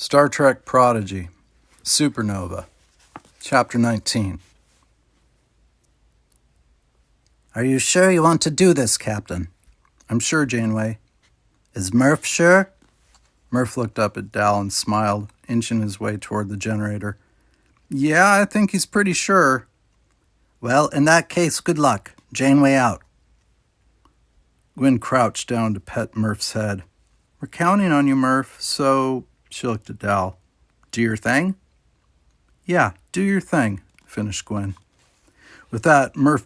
Star Trek Prodigy, Supernova, Chapter 19. Are you sure you want to do this, Captain? I'm sure, Janeway. Is Murph sure? Murph looked up at Dal and smiled, inching his way toward the generator. Yeah, I think he's pretty sure. Well, in that case, good luck. Janeway out. Gwyn crouched down to pet Murph's head. We're counting on you, Murph, so... She looked at Dal. Do your thing? Yeah, do your thing, finished Gwyn. With that, Murph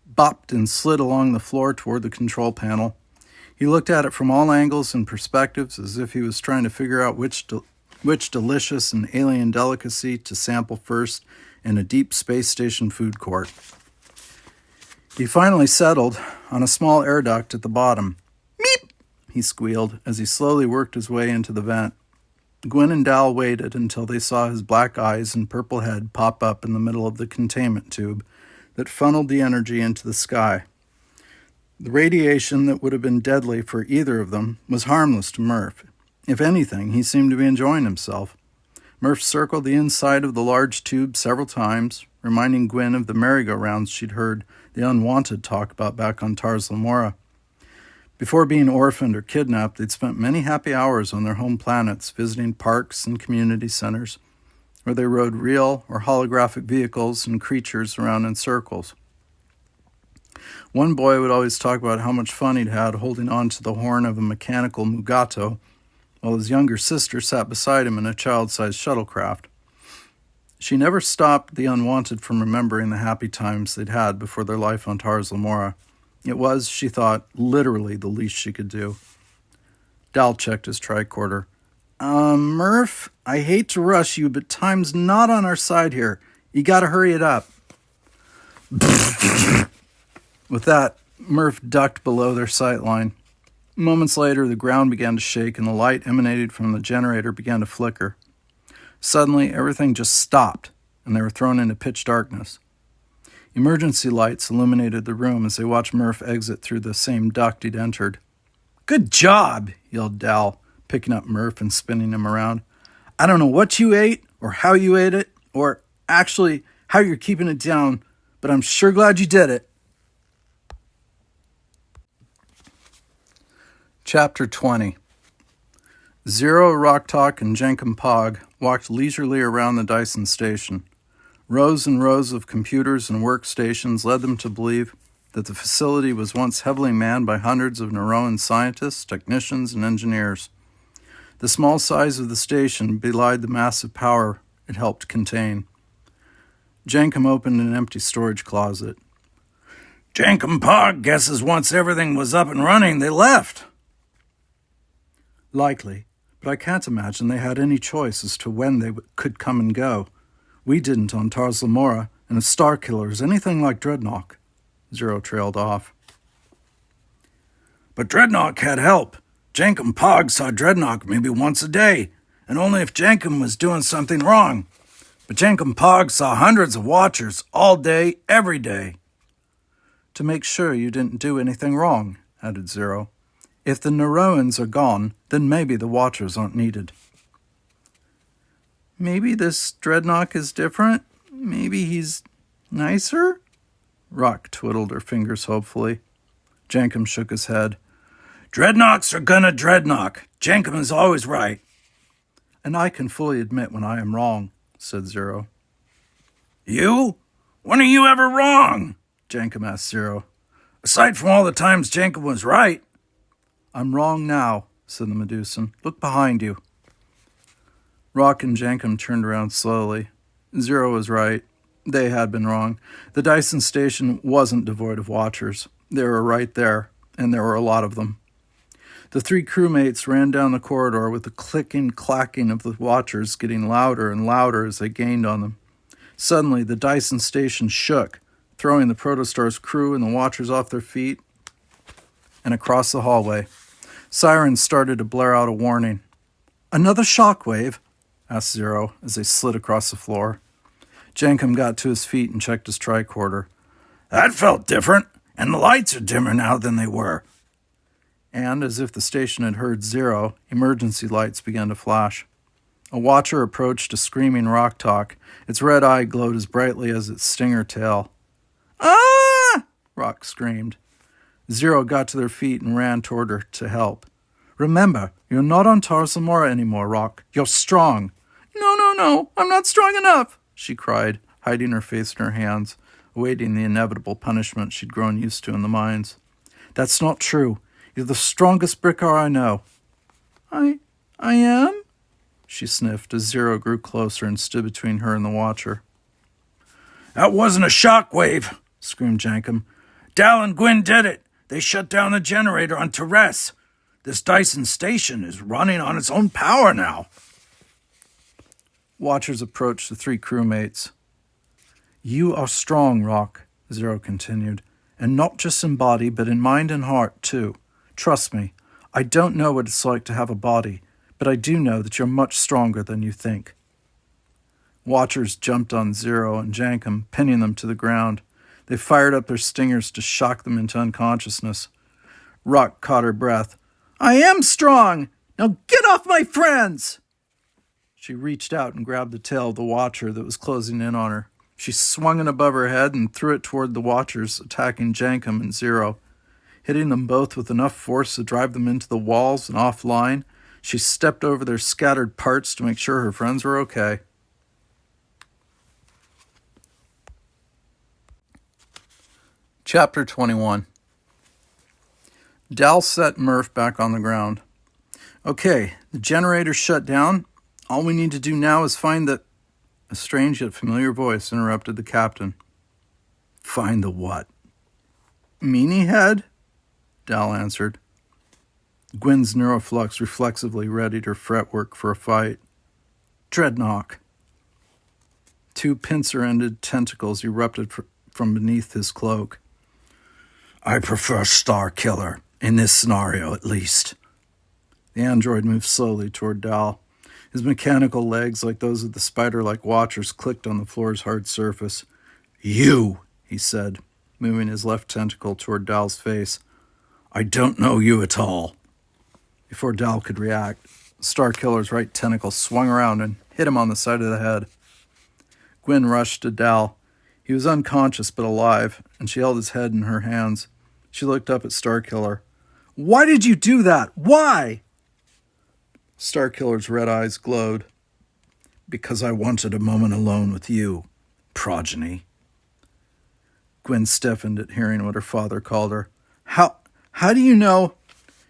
bopped and slid along the floor toward the control panel. He looked at it from all angles and perspectives as if he was trying to figure out which delicious and alien delicacy to sample first in a deep space station food court. He finally settled on a small air duct at the bottom. Meep! He squealed as he slowly worked his way into the vent. Gwyn and Dal waited until they saw his black eyes and purple head pop up in the middle of the containment tube that funneled the energy into the sky. The radiation that would have been deadly for either of them was harmless to Murph. If anything, he seemed to be enjoying himself. Murph circled the inside of the large tube several times, reminding Gwyn of the merry-go-rounds she'd heard the Unwanted talk about back on Tars Lamora. Before being orphaned or kidnapped, they'd spent many happy hours on their home planets visiting parks and community centers, where they rode real or holographic vehicles and creatures around in circles. One boy would always talk about how much fun he'd had holding on to the horn of a mechanical Mugato, while his younger sister sat beside him in a child-sized shuttlecraft. She never stopped the Unwanted from remembering the happy times they'd had before their life on Tars Lamora. It was, she thought, literally the least she could do. Dal checked his tricorder. Murph, I hate to rush you, but time's not on our side here. You gotta hurry it up. With that, Murph ducked below their sight line. Moments later, the ground began to shake and the light emanated from the generator began to flicker. Suddenly, everything just stopped, and they were thrown into pitch darkness. Emergency lights illuminated the room as they watched Murph exit through the same duct he'd entered. Good job, yelled Dal, picking up Murph and spinning him around. I don't know what you ate, or how you ate it, or actually how you're keeping it down, but I'm sure glad you did it. Chapter 20. Zero, Rocktalk, and Jenkum Pog walked leisurely around the Dyson station. Rows and rows of computers and workstations led them to believe that the facility was once heavily manned by hundreds of Neuroan scientists, technicians, and engineers. The small size of the station belied the massive power it helped contain. Jenkum opened an empty storage closet. Jenkum Pog guesses once everything was up and running, they left. Likely, but I can't imagine they had any choice as to when they could come and go. We didn't on Tars Lamora, and a Star Killer is anything like Dreadnought. Zero trailed off. But Dreadnought had help. Jenkum Pog saw Dreadnought maybe once a day, and only if Jenkum was doing something wrong. But Jenkum Pog saw hundreds of watchers all day, every day. To make sure you didn't do anything wrong, added Zero. If the Neuroans are gone, then maybe the watchers aren't needed. Maybe this Dreadnought is different? Maybe he's nicer? Rock twiddled her fingers hopefully. Jenkum shook his head. Dreadnoughts are gonna Dreadnought. Jenkum is always right. And I can fully admit when I am wrong, said Zero. You? When are you ever wrong? Jenkum asked Zero. Aside from all the times Jenkum was right. I'm wrong now, said the Medusan. Look behind you. Rock and Jenkum turned around slowly. Zero was right. They had been wrong. The Dyson station wasn't devoid of watchers. They were right there, and there were a lot of them. The three crewmates ran down the corridor with the clicking, clacking of the watchers getting louder and louder as they gained on them. Suddenly, the Dyson station shook, throwing the Protostar's crew and the watchers off their feet and across the hallway. Sirens started to blare out a warning. Another shockwave? Asked Zero as they slid across the floor. Jenkum got to his feet and checked his tricorder. That felt different, and the lights are dimmer now than they were. And, as if the station had heard Zero, emergency lights began to flash. A watcher approached a screaming rock talk. Its red eye glowed as brightly as its stinger tail. "Ah!" Rock screamed. Zero got to their feet and ran toward her to help. "Remember, you're not on Tarsamora anymore, Rock. You're strong." No, I'm not strong enough," she cried, hiding her face in her hands, awaiting the inevitable punishment she'd grown used to in the mines. "That's not true. You're the strongest bricker I know." I am?" she sniffed as Zero grew closer and stood between her and the Watcher. "That wasn't a shockwave," screamed Jankum. "Dal and Gwyn did it. They shut down the generator on Teres. This Dyson station is running on its own power now." Watchers approached the three crewmates. "You are strong, Rock," Zero continued, "and not just in body, but in mind and heart, too. Trust me, I don't know what it's like to have a body, but I do know that you're much stronger than you think." Watchers jumped on Zero and Jankum, pinning them to the ground. They fired up their stingers to shock them into unconsciousness. Rock caught her breath. "I am strong! Now get off my friends!" She reached out and grabbed the tail of the Watcher that was closing in on her. She swung it above her head and threw it toward the Watchers, attacking Jankum and Zero. Hitting them both with enough force to drive them into the walls and offline, she stepped over their scattered parts to make sure her friends were okay. Chapter 21. Dal set Murph back on the ground. "Okay, the generator's shut down. All we need to do now is find the—" A strange yet familiar voice interrupted the captain. "Find the what?" "Meanie head," Dal answered. Gwyn's neuroflux reflexively readied her fretwork for a fight. "Dreadnought." Two pincer-ended tentacles erupted from beneath his cloak. "I prefer Star Killer, in this scenario at least." The android moved slowly toward Dal. His mechanical legs, like those of the spider-like Watchers, clicked on the floor's hard surface. "You," he said, moving his left tentacle toward Dal's face. "I don't know you at all." Before Dal could react, Starkiller's right tentacle swung around and hit him on the side of the head. Gwyn rushed to Dal. He was unconscious but alive, and she held his head in her hands. She looked up at Starkiller. "Why did you do that? Why?" Starkiller's red eyes glowed. "Because I wanted a moment alone with you, Prodigy." Gwyn stiffened at hearing what her father called her. How do you know?"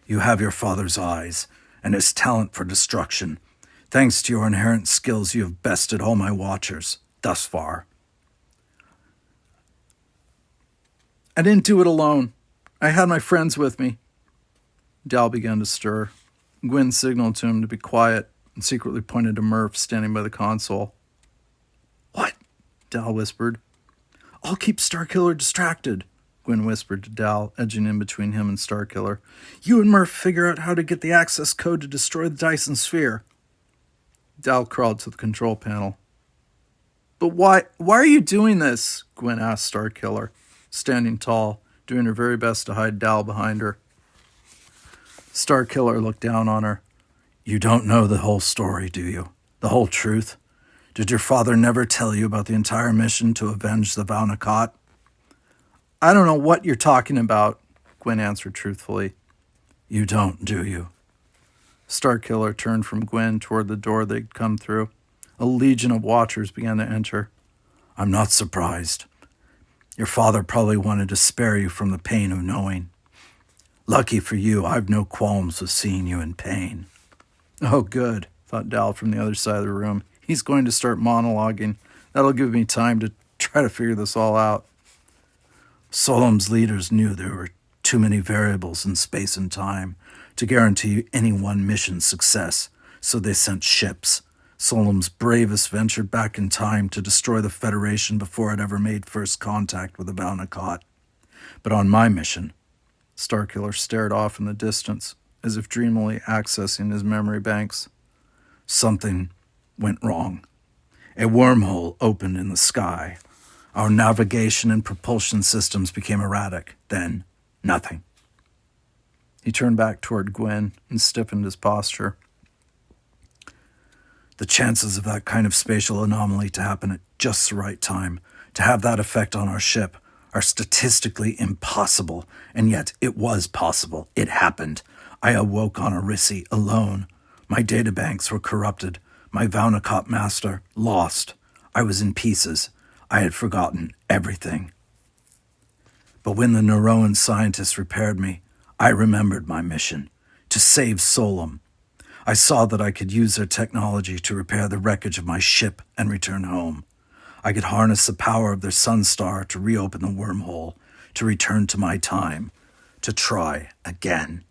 "You have your father's eyes, and his talent for destruction. Thanks to your inherent skills, you have bested all my Watchers, thus far." "I didn't do it alone. I had my friends with me." Dal began to stir. Gwyn signaled to him to be quiet and secretly pointed to Murph standing by the console. "What?" Dal whispered. "I'll keep Starkiller distracted," Gwyn whispered to Dal, edging in between him and Starkiller. "You and Murph figure out how to get the access code to destroy the Dyson sphere." Dal crawled to the control panel. "But why are you doing this?" Gwyn asked Starkiller, standing tall, doing her very best to hide Dal behind her. Starkiller looked down on her. "You don't know the whole story, do you? The whole truth? Did your father never tell you about the entire mission to avenge the Valnakat?" "I don't know what you're talking about," Gwyn answered truthfully. "You don't, do you?" Starkiller turned from Gwyn toward the door they'd come through. A legion of Watchers began to enter. "I'm not surprised. Your father probably wanted to spare you from the pain of knowing. Lucky for you, I've no qualms with seeing you in pain." "Oh, good," thought Dal from the other side of the room. "He's going to start monologuing. That'll give me time to try to figure this all out." "Solemn's leaders knew there were too many variables in space and time to guarantee any one mission's success, so they sent ships. Solemn's bravest ventured back in time to destroy the Federation before it ever made first contact with the Valnakat. But on my mission," Starkiller stared off in the distance, as if dreamily accessing his memory banks, "something went wrong. A wormhole opened in the sky. Our navigation and propulsion systems became erratic. Then, nothing." He turned back toward Gwyn and stiffened his posture. The chances of that kind of spatial anomaly to happen at just the right time, to have that effect on our ship, are statistically impossible, and yet it was possible. It happened. I awoke on Arisi alone. My databanks were corrupted. My Vaunakop master lost. I was in pieces. I had forgotten everything. But when the Neuroan scientists repaired me, I remembered my mission, to save Solum. I saw that I could use their technology to repair the wreckage of my ship and return home. I could harness the power of their sun star to reopen the wormhole, to return to my time, to try again.